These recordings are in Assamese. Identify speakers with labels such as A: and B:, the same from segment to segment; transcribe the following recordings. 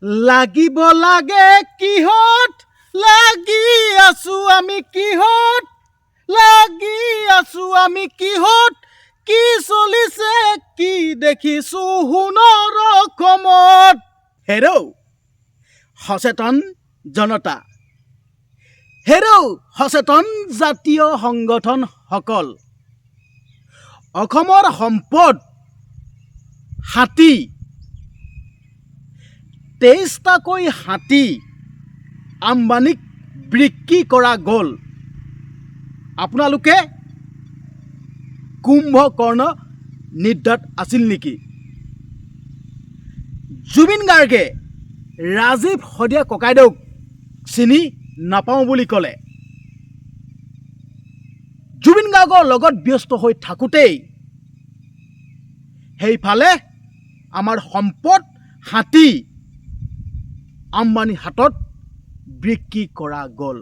A: লাগিব লাগে কিহত লাগি আছো আমি কিহত লাগি আছো আমি কিহত কি চলিছে কি দেখিছো সোণৰ অসমত হেৰৌ সচেতন জনতা হেৰৌ সচেতন জাতীয় সংগঠন সকল অসমৰ সম্পদ হাতী 23টাকৈ হাতী আম্বানীক বিক্ৰী কৰা গ'ল আপোনালোকে কুম্ভকৰ্ণ নিদ্ৰাত আছিল নেকি জুবিন গাৰ্গে ৰাজীৱ সদিয়া ককাইদেউক চিনি নাপাওঁ বুলি ক'লে জুবিন গাৰ্গৰ লগত ব্যস্ত হৈ থাকোঁতেই সেইফালে আমাৰ সম্পদ হাতী আম্বানী হাতত বিক্ৰী কৰা গ'ল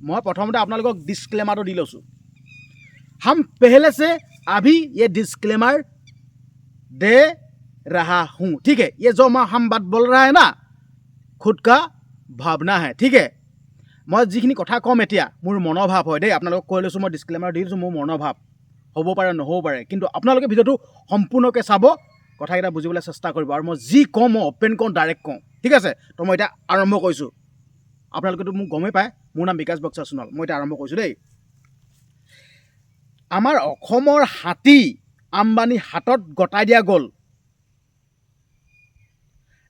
A: মই প্ৰথমতে আপোনালোকক ডিসক্লেমাৰটো দি লৈছোঁ हम पहले से अभी ये डिस्क्लेमर दे रहा हूँ ठीक है ये जो हम बात बोल रहा है ना खुद का भावना है ठीक है मैं जिखिनि कथा कम एतिया मोर मनोभाव হয় দেই আপোনালোকক কৈ লৈছোঁ মই ডিসক্লেমাৰ দি দিছোঁ মোৰ মনোভাৱ হ'ব পাৰে নহ'ব পাৰে কিন্তু আপোনালোকে ভিডিঅ'টো সম্পূৰ্ণকৈ চাব কথাকেইটা বুজিবলৈ চেষ্টা কৰিব আৰু মই যি কওঁ মই অপেন কওঁ ডাইৰেক্ট কওঁ ঠিক আছে তো মই এতিয়া আৰম্ভ কৰিছোঁ আপোনালোকেতো মোক গমেই পায় মোৰ নাম বিকাশ বক্সা সোণোৱাল মই এতিয়া আৰম্ভ কৰিছোঁ দেই আমাৰ অসমৰ হাতী আম্বানী হাতত গটাই দিয়া গ'ল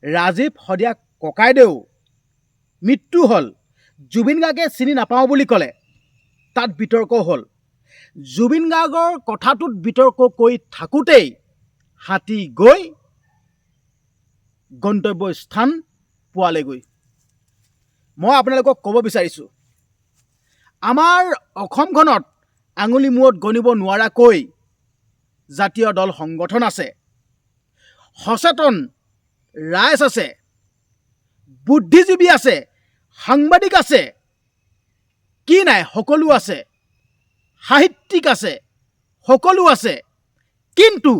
A: ৰাজীৱ সদিয়া ককাইদেউ মৃত্যু হ'ল জুবিন গাৰ্গে চিনি নাপাওঁ বুলি ক'লে তাত বিতৰ্ক হ'ল জুবিন গাৰ্গৰ কথাটোত বিতৰ্ক কৰি থাকোঁতেই হাতী গৈ গন্তব্য স্থান পোৱালেগৈ মই আপোনালোকক ক'ব বিচাৰিছোঁ আমাৰ অসমখনত আঙুলি মূৰত গণিব নোৱাৰাকৈ জাতীয় দল সংগঠন আছে সচেতন ৰাইজ আছে বুদ্ধিজীৱী আছে সাংবাদিক আছে কি নাই সকলো আছে সাহিত্যিক আছে সকলো আছে কিন্তু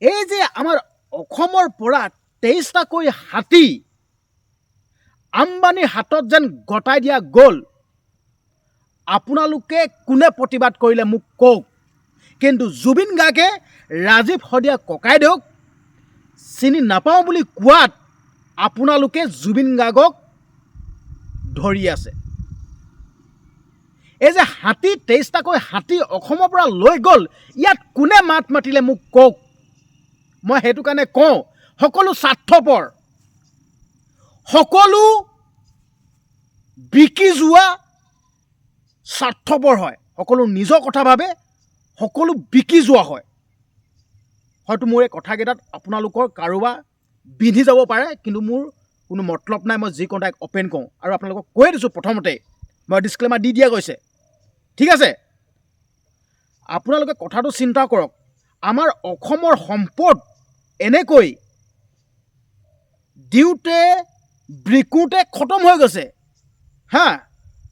A: এই যে আমাৰ অসমৰ পৰা 23টাকৈ হাতী আম্বানী হাতত যেন গটাই দিয়া গ'ল আপোনালোকে কোনে প্ৰতিবাদ কৰিলে মোক কওক কিন্তু জুবিন গাৰ্গে ৰাজীৱ সদিয়া ককাইদেউক চিনি নাপাওঁ বুলি কোৱাত আপোনালোকে জুবিন গাৰ্গক ধৰি আছে এই যে হাতী 23টাকৈ হাতী অসমৰ পৰা লৈ গ'ল ইয়াত কোনে মাত মাতিলে মোক কওক মই সেইটো কাৰণে কওঁ সকলো স্বাৰ্থপৰ সকলো বিকি যোৱা স্বাৰ্থপৰ হয় সকলো নিজৰ কথা ভাবে সকলো বিকি যোৱা হয় হয়তো মোৰ এই কথাকেইটাত আপোনালোকৰ কাৰোবাৰ বিধি যাব পাৰে কিন্তু মোৰ কোনো মতলব নাই মই যি কওঁ তাক অপেন কওঁ আৰু আপোনালোকক কৈ দিছোঁ প্ৰথমতে মই ডিসক্লেমাৰ দি দিয়া গৈছে ঠিক আছে আপোনালোকে কথাটো চিন্তা কৰক আমাৰ অসমৰ সম্পদ এনেকৈ দিওঁতে বিকোঁতে খতম হৈ গৈছে হা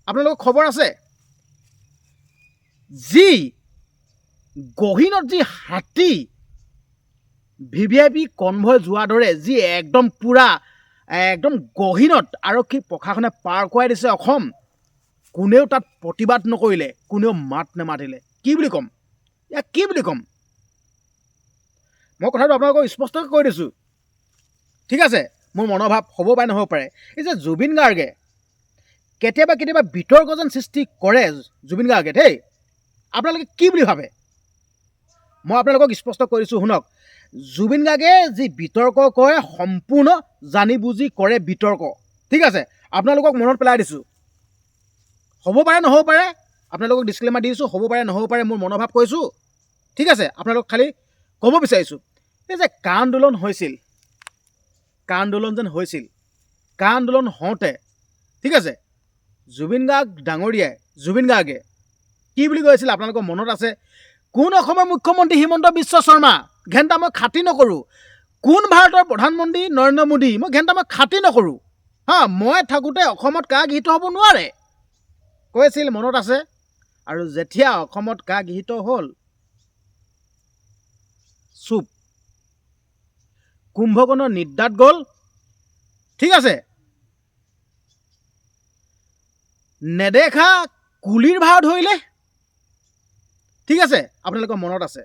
A: আপোনালোকৰ খবৰ আছে যি গহীনত যি হাতী ভিভিআইপি কনভয় যোৱাৰ দৰে যি একদম পূৰা একদম গহীনত আৰক্ষী প্ৰশাসনে পাৰ কৰাই দিছে অসম কোনেও তাত প্ৰতিবাদ নকৰিলে কোনেও মাত নেমাতিলে কি বুলি ক'ম ইয়াক কি বুলি ক'ম মই কথাটো আপোনালোকক স্পষ্টকৈ কৈ দিছোঁ ঠিক আছে মোৰ মনোভাৱ হ'ব পাৰে নহ'ব পাৰে এই যে জুবিন গাৰ্গে কেতিয়াবা কেতিয়াবা বিতৰ্ক যেন সৃষ্টি কৰে জুবিন গাৰ্গে দেই আপোনালোকে কি বুলি ভাবে মই আপোনালোকক স্পষ্ট কৰিছোঁ শুনক জুবিন গাৰ্গে যি বিতৰ্ক কৰে সম্পূৰ্ণ জানি বুজি কৰে বিতৰ্ক ঠিক আছে আপোনালোকক মনত পেলাই দিছোঁ হ'ব পাৰে নহ'ব পাৰে আপোনালোকক ডিসক্লেমাৰ দি দিছোঁ হ'ব পাৰে নহ'ব পাৰে মোৰ মনোভাৱ কৈছোঁ ঠিক আছে আপোনালোক খালি ক'ব বিচাৰিছোঁ এই যে কা আন্দোলন হৈছিল কা আন্দোলন যেন হৈছিল কা আন্দোলন হওঁতে ঠিক আছে জুবিন গাৰ্গে কি বুলি কৈছিল আপোনালোকৰ মনত আছে কোন অসমৰ মুখ্যমন্ত্ৰী হিমন্ত বিশ্ব শৰ্মা ঘেণ্টা মই খাতি নকৰোঁ কোন ভাৰতৰ প্ৰধানমন্ত্ৰী নৰেন্দ্ৰ মোদী মই ঘেণ্টা মই খাতি নকৰোঁ হা মই থাকোঁতে অসমত কা গৃহীত হ'ব নোৱাৰে কৈছিল মনত আছে আৰু যেতিয়া অসমত কা গৃহীত হ'ল চুপ কুম্ভকৰ্ণৰ নিদ্ৰাত গ'ল ঠিক আছে, নেদেখা কুলিৰ ভাও ধৰিলে। ঠিক আছে, আপোনালোকৰ মনত আছে।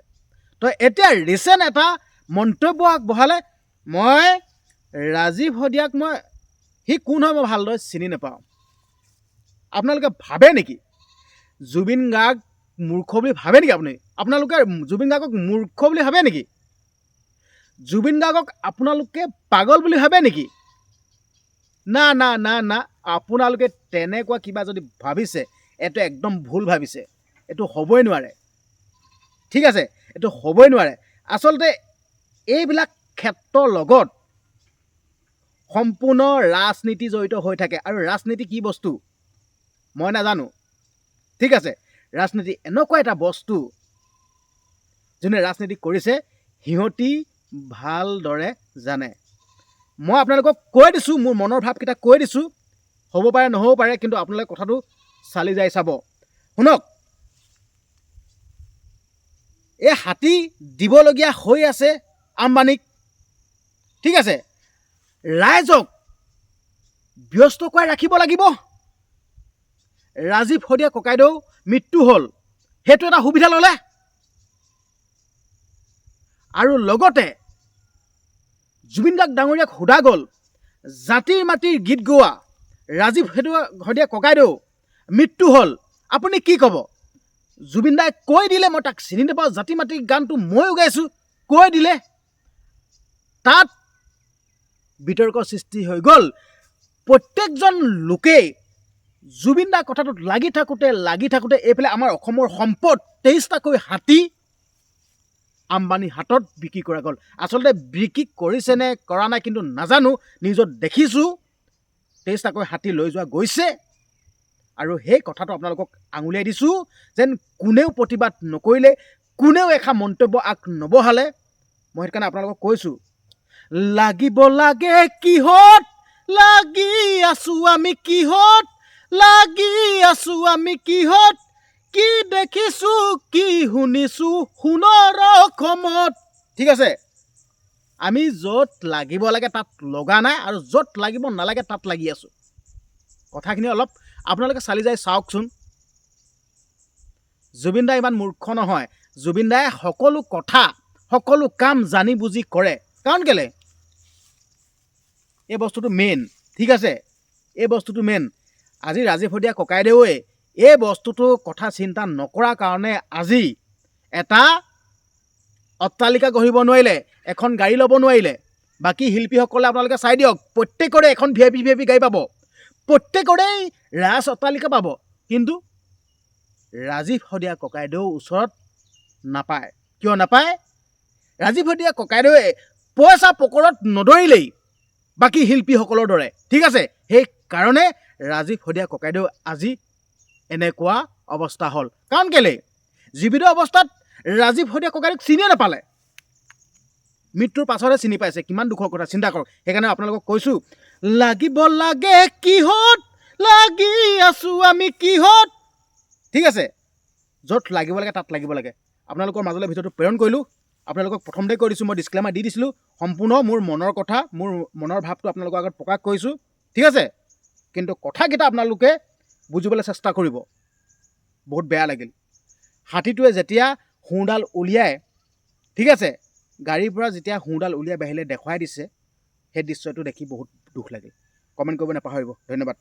A: তো এতিয়া ৰিচেণ্ট এটা মন্তব্য আগবঢ়ালে, মই ৰাজীৱ শদিয়াক সি কোন হয় মই ভালদৰে চিনি নাপাওঁ। আপোনালোকে ভাবে নেকি জুবিন গাৰ্গ মূৰ্খ বুলি ভাবে নেকি? আপোনালোকে জুবিন গাৰ্গক মূৰ্খ বুলি ভাবে নেকি? জুবিন গাৰ্গক আপোনালোকে পাগল বুলি ভাবে নেকি? না না না না, আপোনালোকে তেনেকুৱা কিবা যদি ভাবিছে, এইটো একদম ভুল ভাবিছে। এইটো হ'বই নোৱাৰে। ঠিক আছে, এইটো হ'বই নোৱাৰে। আচলতে এইবিলাক ক্ষেত্ৰৰ লগত সম্পূৰ্ণ ৰাজনীতি জড়িত হৈ থাকে। আৰু ৰাজনীতি কি বস্তু মই নাজানো। ঠিক আছে, ৰাজনীতি এনেকুৱা এটা বস্তু, যোনে ৰাজনীতি কৰিছে সিহঁতি ভালদৰে জানে। মই আপোনালোকক কৈ দিছোঁ, মোৰ মনৰ ভাৱকেইটা কৈ দিছোঁ। হ'ব পাৰে নহ'ব পাৰে, কিন্তু আপোনালোকে কথাটো চালি যাই চাব। শুনক, এই হাতী দিবলগীয়া হৈ আছে আম্বানীক। ঠিক আছে, ৰাইজক ব্যস্ত কৰাই ৰাখিব লাগিব। ৰাজীৱ শদিয়া ককাইদেউ মৃত্যু হ'ল, সেইটো এটা সুবিধা ল'লে। আৰু লগতে জুবিন গাৰ্গ ডাঙৰীয়াক সোধা গ'ল, জাতিৰ মাটিৰ গীত গোৱা ৰাজীৱ শদিয়া ককাইদেউ মৃত্যু হ'ল, আপুনি কি ক'ব? জুবিন দাই কৈ দিলে, মই তাক চিনি নাপাওঁ, জাতি মাটিৰ গানটো ময়ো গাইছোঁ, কৈ দিলে। তাত বিতৰ্কৰ সৃষ্টি হৈ গ'ল। প্ৰত্যেকজন লোকেই জুবিন দাৰ কথাটোত লাগি থাকোঁতে এইফালে আমাৰ অসমৰ সম্পদ 23টাকৈ হাতী আম্বানী হাতত বিক্ৰী কৰা গ'ল। আচলতে বিক্ৰী কৰিছেনে কৰা নাই কিন্তু নাজানো, নিউজত দেখিছোঁ 23টাকৈ হাতী লৈ যোৱা গৈছে। আৰু সেই কথাটো আপোনালোকক আঙুলিয়াই দিছোঁ, যেন কোনেও প্ৰতিবাদ নকৰিলে, কোনেও এষাৰ মন্তব্য আগ নবঢ়ালে। মই সেইকাৰণে আপোনালোকক কৈছোঁ, লাগিব লাগে কিহত লাগি আছোঁ আমি, কিহত লাগি আছোঁ আমি, কিহত কি দেখিছোঁ কি শুনিছোঁ সোণৰ অসমত। ঠিক আছে, আমি য'ত লাগিব লাগে তাত লগা নাই, আৰু য'ত লাগিব নালাগে তাত লাগি আছোঁ। কথাখিনি অলপ আপোনালোকে চালি যাই চাওকচোন। জুবিন দা ইমান মূৰ্খ নহয়। জুবিন দাই সকলো কথা সকলো কাম জানি বুজি কৰে। কাৰণ কেলে এই বস্তুটো মেইন। ঠিক আছে, এই বস্তুটো মেইন। আজি ৰাজীৱ শদিয়া ককাইদেউৱে এই বস্তুটো কথা চিন্তা নকৰাৰ কাৰণে আজি এটা অট্টালিকা গঢ়িব নোৱাৰিলে, এখন গাড়ী ল'ব নোৱাৰিলে। বাকী শিল্পীসকলে আপোনালোকে চাই দিয়ক, প্ৰত্যেকৰে এখন VIP গাড়ী পাব, প্ৰত্যেকৰেই ৰাজ অট্টালিকা পাব, কিন্তু ৰাজীৱ শদিয়া ককাইদেউৰ ওচৰত নাপায়। কিয় নাপায়? ৰাজীৱ শদিয়া ককাইদেউৱে পইচা পকেটত নধৰিলেই বাকী শিল্পীসকলৰ দৰে। ঠিক আছে, সেইকাৰণে ৰাজীৱ শদিয়া ককাইদেউ আজি এনেকুৱা অৱস্থা হ'ল। কাৰণ কেলে জীৱিত অৱস্থাত ৰাজীৱ শদিয়া ককাইদেউক চিনিয়ে নাপালে, মৃত্যুৰ পাছতহে চিনি পাইছে। কিমান দুখৰ কথা চিন্তা কৰক। সেইকাৰণে আপোনালোকক কৈছোঁ, লাগিব লাগে কিহত লাগি আছোঁ আমি, কিহত। ঠিক আছে, য'ত লাগিব লাগে তাত লাগিব লাগে। আপোনালোকৰ মাজলৈ ভিডিঅ'টো প্ৰেৰণ কৰিলোঁ। আপোনালোকক প্ৰথমতে কৈ দিছোঁ, মই ডিছক্লেমাৰ দি দিছিলোঁ, সম্পূৰ্ণ মোৰ মনৰ কথা, মোৰ মনৰ ভাৱটো আপোনালোকৰ আগত প্ৰকাশ কৰিছোঁ। ঠিক আছে, কিন্তু কথাকেইটা আপোনালোকে বুজিবলৈ চেষ্টা কৰিব। বহুত বেয়া লাগিল। হাতীটোৱে যেতিয়া সোঁডাল উলিয়াই, ঠিক আছে, গাড়ীৰ পৰা যেতিয়া সোঁডাল উলিয়াই বাহিৰলৈ দেখুৱাই দিছে, সেই দৃশ্যটো দেখি বহুত দুখ লাগিল। কমেণ্ট কৰিব নাপাহৰিব। ধন্যবাদ।